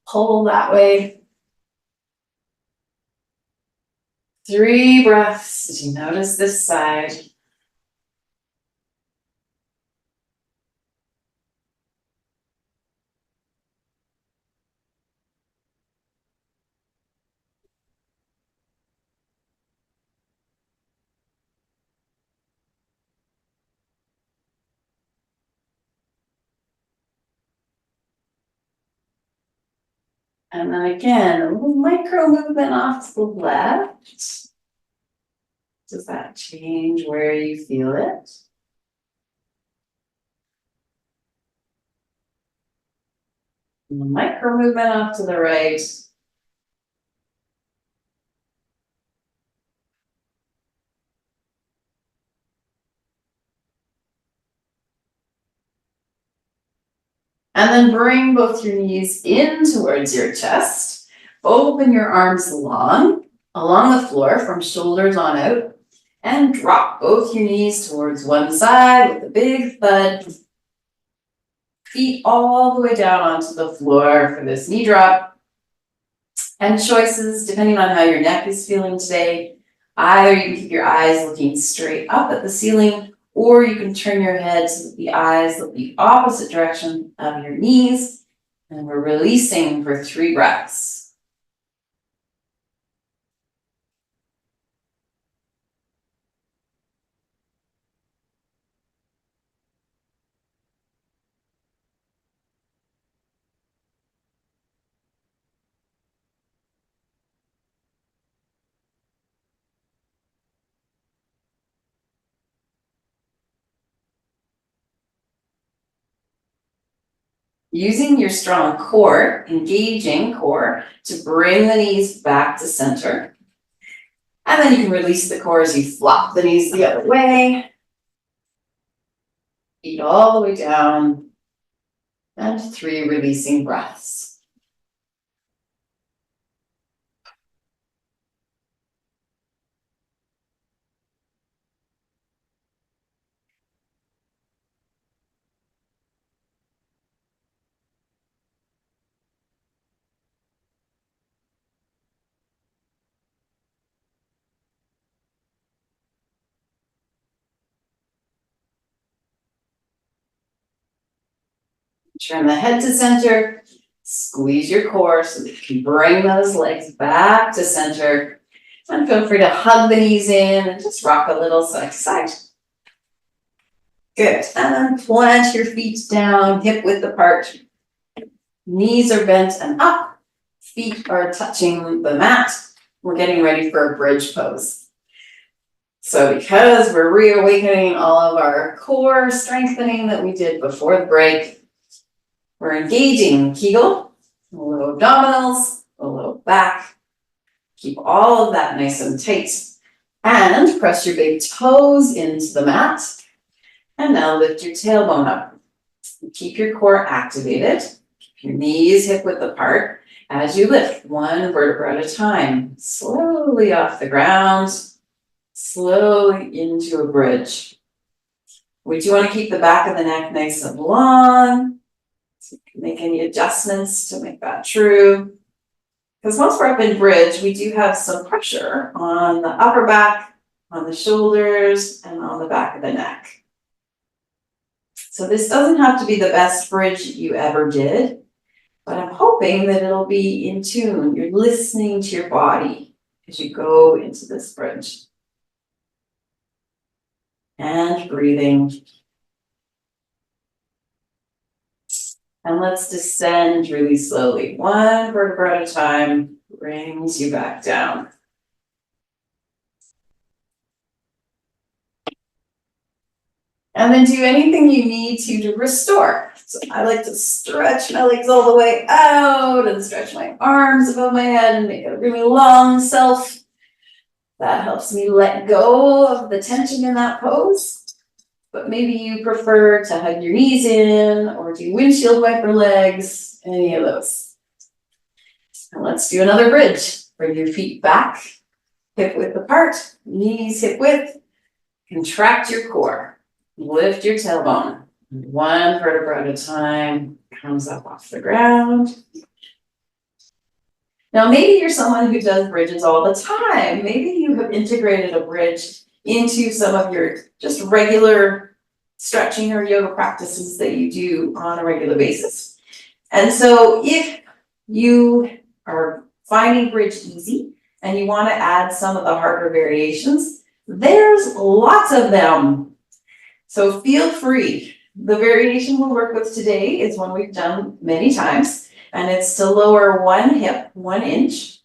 pull that way. 3 breaths as you notice this side. And then again, a little micro movement off to the left. Does that change where you feel it? And a micro movement off to the right. And then bring both your knees in towards your chest. Open your arms along the floor from shoulders on out. And drop both your knees towards one side with a big thud. Feet all the way down onto the floor for this knee drop. And choices, depending on how your neck is feeling today. Either you can keep your eyes looking straight up at the ceiling, or you can turn your head so that the eyes look the opposite direction of your knees. And we're releasing for 3 breaths. Using your strong core, engaging core, to bring the knees back to center. And then you can release the core as you flop the knees the other way. Feet all the way down. And 3 releasing breaths. Turn the head to center, squeeze your core so that you can bring those legs back to center. And feel free to hug the knees in and just rock a little side to side. Good, and then plant your feet down, hip width apart. Knees are bent and up, feet are touching the mat. We're getting ready for a bridge pose. So because we're reawakening all of our core strengthening that we did before the break, we're engaging Kegel, the low abdominals, the low back. Keep all of that nice and tight. And press your big toes into the mat. And now lift your tailbone up. Keep your core activated. Keep your knees hip width apart. As you lift one vertebra at a time, slowly off the ground, slowly into a bridge. We do want to keep the back of the neck nice and long. So you can make any adjustments to make that true. Because once we're up in bridge, we do have some pressure on the upper back, on the shoulders, and on the back of the neck. So this doesn't have to be the best bridge you ever did, but I'm hoping that it'll be in tune. You're listening to your body as you go into this bridge. And breathing. And let's descend really slowly. One vertebra at a time brings you back down. And then do anything you need to restore. So I like to stretch my legs all the way out and stretch my arms above my head and make a really long self. That helps me let go of the tension in that pose. But maybe you prefer to hug your knees in or do windshield wiper legs, any of those. And let's do another bridge. Bring your feet back, hip width apart, knees hip width. Contract your core. Lift your tailbone. One vertebra at a time comes up off the ground. Now, maybe you're someone who does bridges all the time. Maybe you have integrated a bridge into some of your just regular stretching or yoga practices that you do on a regular basis. And so if you are finding bridge easy and you want to add some of the harder variations, there's lots of them. So feel free. The variation we'll work with today is one we've done many times, and it's to lower one hip 1 inch,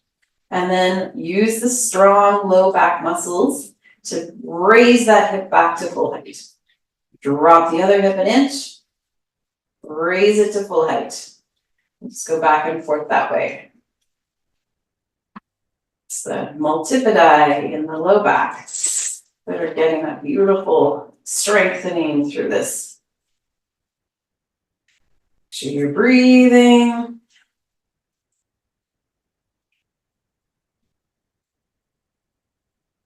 and then use the strong low back muscles to raise that hip back to full height. Drop the other hip 1 inch, raise it to full height. Just go back and forth that way. It's the multifidi in the low back that are getting that beautiful strengthening through this. Make sure you're breathing.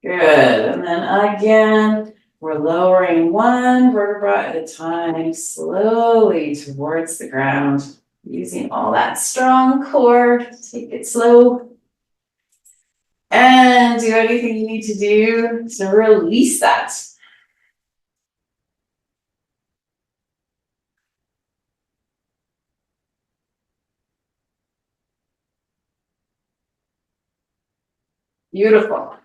Good, and then again, we're lowering one vertebra at a time, slowly towards the ground, using all that strong core. Take it slow. And do anything you need to do to release that. Beautiful.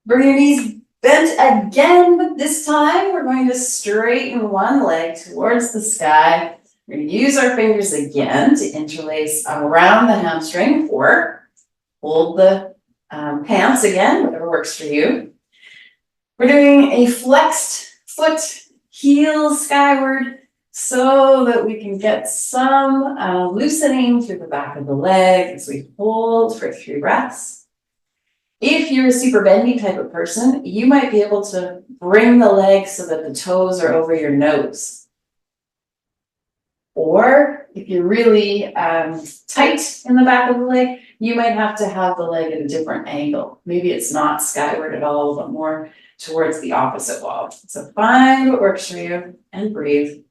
Bring your knees bent again, but this time we're going to straighten one leg towards the sky. We're going to use our fingers again to interlace around the hamstring or hold the pants again, whatever works for you. We're doing a flexed foot, heel skyward, so that we can get some loosening through the back of the leg as we hold for 3 breaths. If you're a super bendy type of person, you might be able to bring the leg so that the toes are over your nose. Or if you're really tight in the back of the leg, you might have to have the leg at a different angle. Maybe it's not skyward at all, but more towards the opposite wall. So find what works for you and breathe.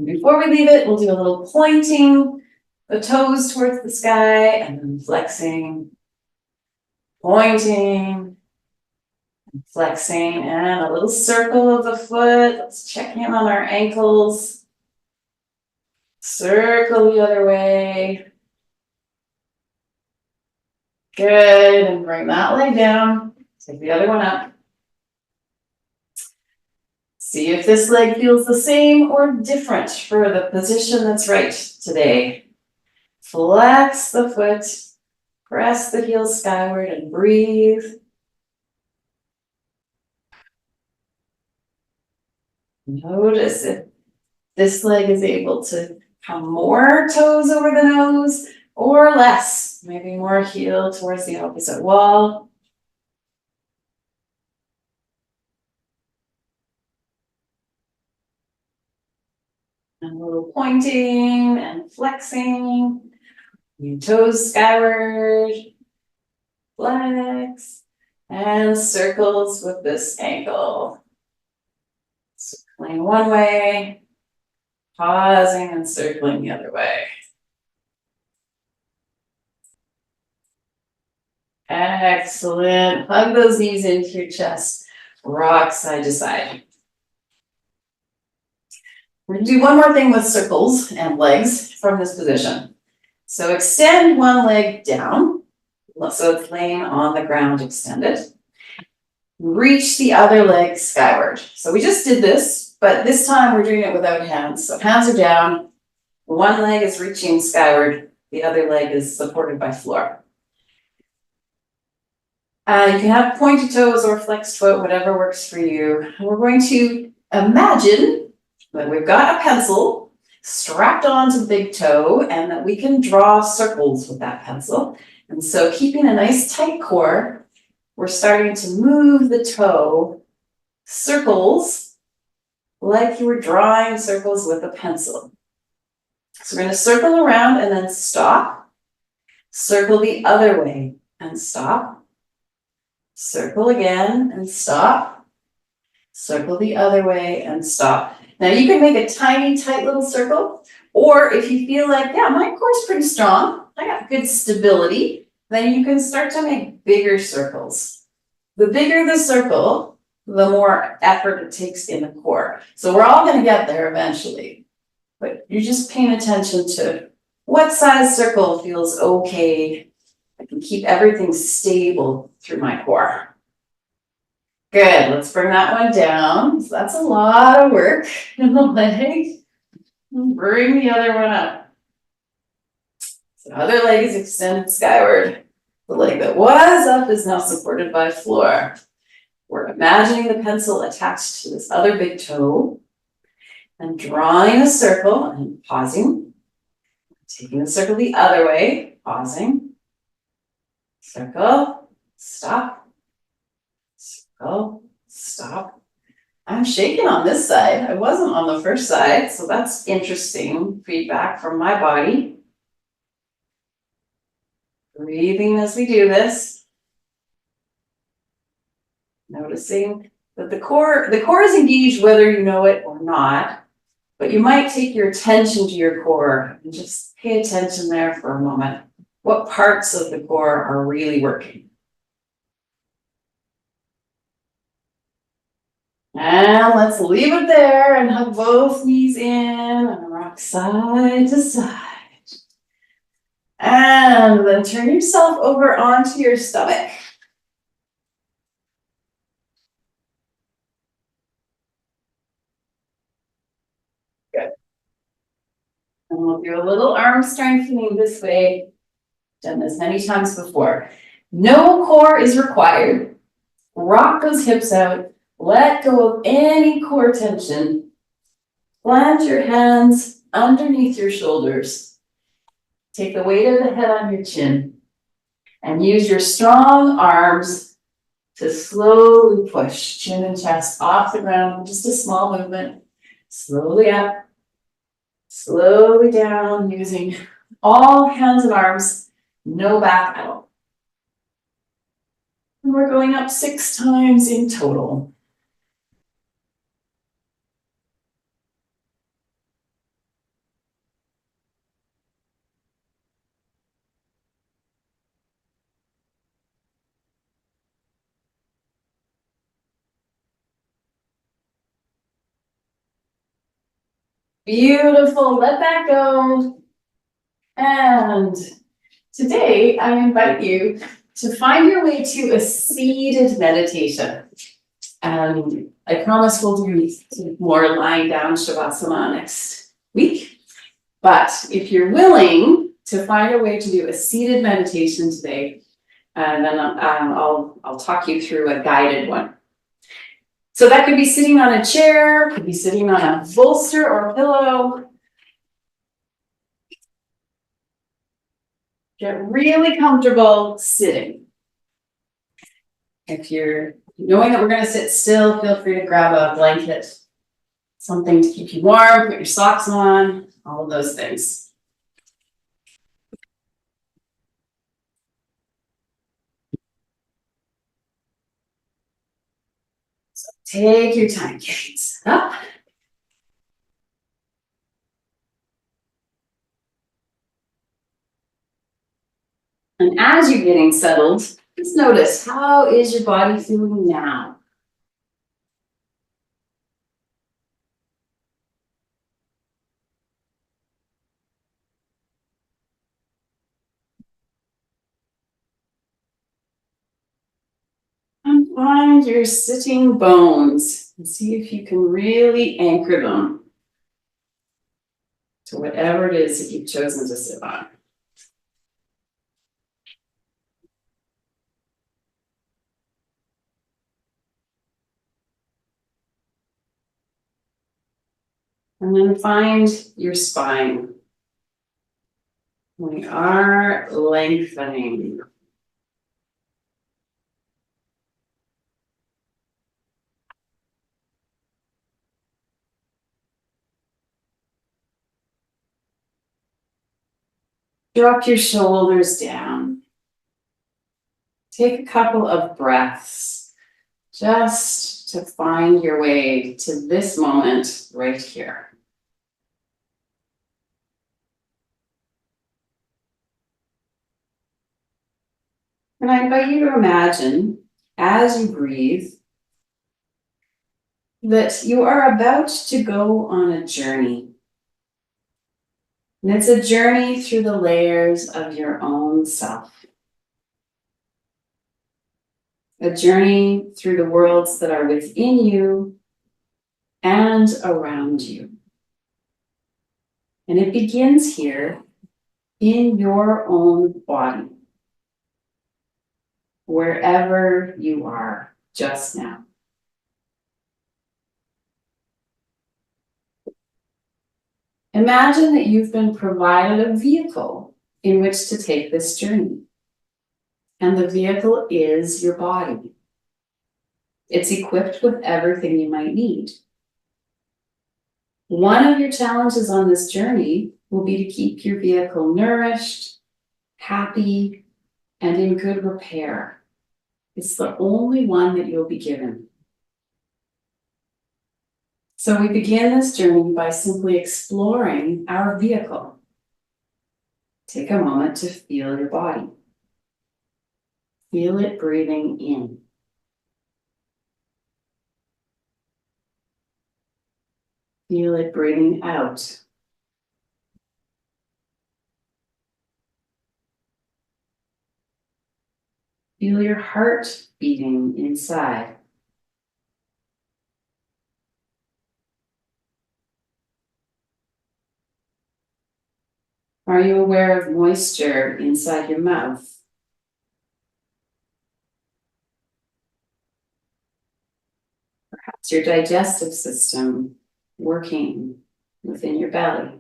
Before we leave it, we'll do a little pointing the toes towards the sky and then flexing, pointing, and flexing, and a little circle of the foot. Let's check in on our ankles. Circle the other way. Good, and bring that leg down. Take the other one up. See if this leg feels the same or different for the position that's right today. Flex the foot, press the heel skyward and breathe. Notice if this leg is able to come more toes over the nose or less, maybe more heel towards the opposite wall. And a little pointing and flexing. Your toes skyward, flex, and circles with this ankle. Circling one way, pausing and circling the other way. Excellent. Hug those knees into your chest. Rock side to side. We're gonna do one more thing with circles and legs from this position. So extend one leg down, so it's laying on the ground extended. Reach the other leg skyward. So we just did this, but this time we're doing it without hands. So hands are down, one leg is reaching skyward, the other leg is supported by floor. You can have pointed toes or flexed foot, whatever works for you. We're going to imagine that we've got a pencil strapped onto the big toe and that we can draw circles with that pencil. And so keeping a nice tight core, we're starting to move the toe circles like you were drawing circles with a pencil. So we're going to circle around and then stop. Circle the other way and stop. Circle again and stop. Circle the other way and stop. Now you can make a tiny, tight little circle, or if you feel like, yeah, my core is pretty strong, I got good stability, then you can start to make bigger circles. The bigger the circle, the more effort it takes in the core. So we're all going to get there eventually, but you're just paying attention to what size circle feels okay. I can keep everything stable through my core. Good, let's bring that one down. So that's a lot of work in the leg. Bring the other one up. So the other leg is extended skyward. The leg that was up is now supported by floor. We're imagining the pencil attached to this other big toe and drawing a circle and pausing. Taking the circle the other way, pausing. Circle, stop, circle, stop. I'm shaking on this side. I wasn't on the first side, so that's interesting feedback from my body. Breathing as we do this. Noticing that the core is engaged whether you know it or not, but you might take your attention to your core and just pay attention there for a moment. What parts of the core are really working? And let's leave it there and hug both knees in and rock side to side. And then turn yourself over onto your stomach. Good. And we'll do a little arm strengthening this way. Done this many times before. No core is required. Rock those hips out. Let go of any core tension. Plant your hands underneath your shoulders. Take the weight of the head on your chin. And use your strong arms to slowly push chin and chest off the ground. Just a small movement. Slowly up. Slowly down, using all hands and arms. No back at all. And we're going up 6 times in total. Beautiful, let that go. And today, I invite you to find your way to a seated meditation. And I promise we'll do more lying down Shavasana next week. But if you're willing to find a way to do a seated meditation today, and then I'll talk you through a guided one. So that could be sitting on a chair, could be sitting on a bolster or a pillow. Get really comfortable sitting. If you're knowing that we're going to sit still, feel free to grab a blanket something to keep you warm, put your socks on, all of those things. So take your time getting set up. And as you're getting settled, just notice, how is your body feeling now? And find your sitting bones and see if you can really anchor them to whatever it is that you've chosen to sit on. And then find your spine. We are lengthening. Drop your shoulders down. Take a couple of breaths just to find your way to this moment right here. And I invite you to imagine, as you breathe, that you are about to go on a journey. And it's a journey through the layers of your own self. A journey through the worlds that are within you and around you. And it begins here in your own body, wherever you are just now. Imagine that you've been provided a vehicle in which to take this journey. And the vehicle is your body. It's equipped with everything you might need. One of your challenges on this journey will be to keep your vehicle nourished, happy, and in good repair. It's the only one that you'll be given. So we begin this journey by simply exploring our vehicle. Take a moment to feel your body. Feel it breathing in. Feel it breathing out. Feel your heart beating inside. Are you aware of moisture inside your mouth? Perhaps your digestive system working within your belly.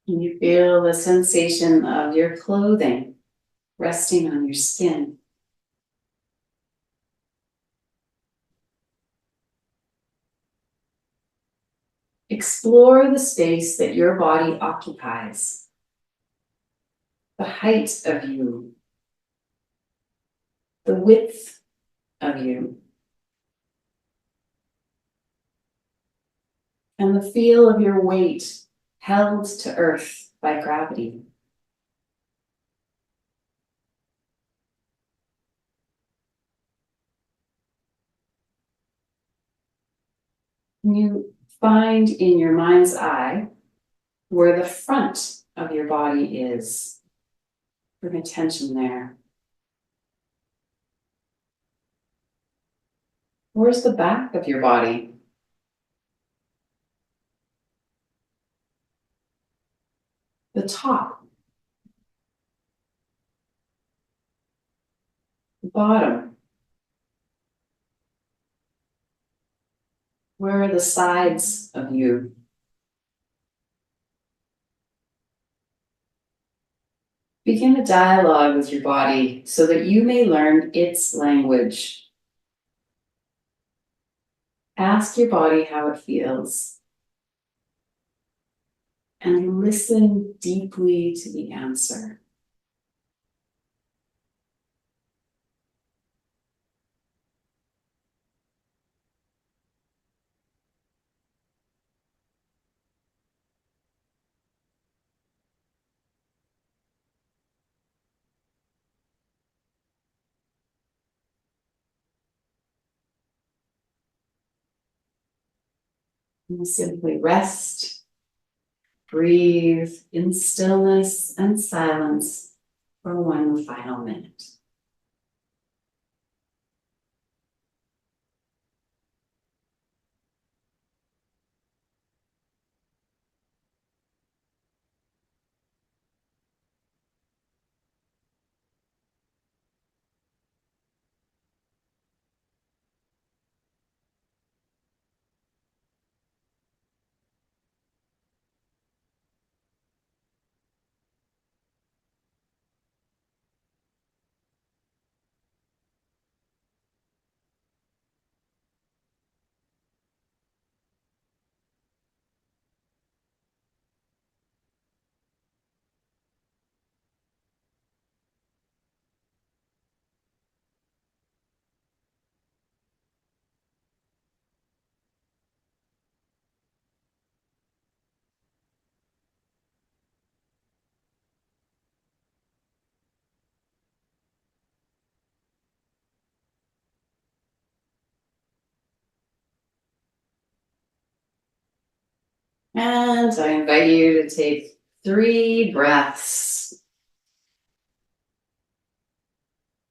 And you feel the sensation of your clothing resting on your skin. Explore the space that your body occupies, the height of you, the width of you, and the feel of your weight held to earth by gravity. You find in your mind's eye where the front of your body is. Bring attention there. Where's the back of your body? The top. The bottom. Where are the sides of you? Begin a dialogue with your body so that you may learn its language. Ask your body how it feels and listen deeply to the answer. And simply rest, breathe in stillness and silence for one final minute. And I invite you to take 3 breaths,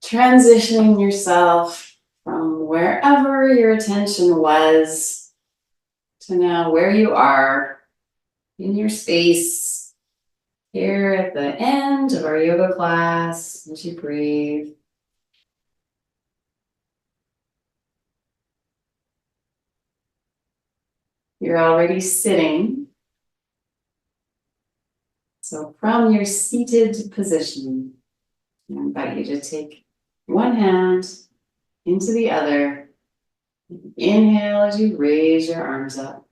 transitioning yourself from wherever your attention was to now where you are in your space here at the end of our yoga class as you breathe. You're already sitting. So from your seated position, I invite you to take one hand into the other. Inhale as you raise your arms up.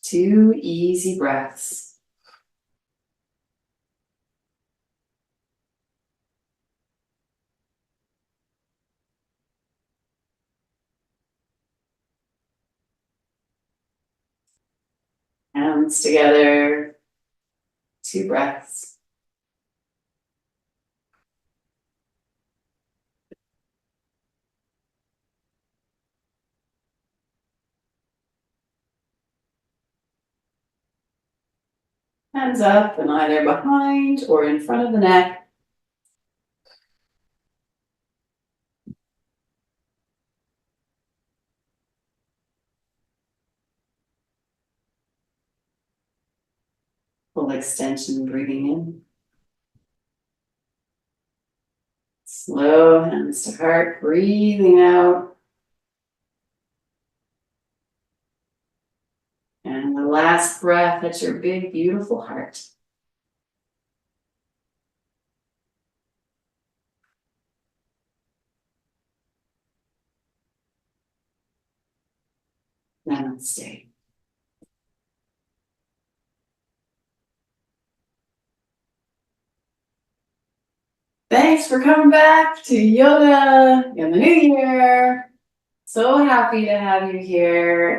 2 easy breaths. Hands together. 2 breaths. Hands up and either behind or in front of the neck. Full extension, breathing in. Slow hands to heart, breathing out. And the last breath at your big, beautiful heart. Namaste. Thanks for coming back to yoga in the new year. So happy to have you here.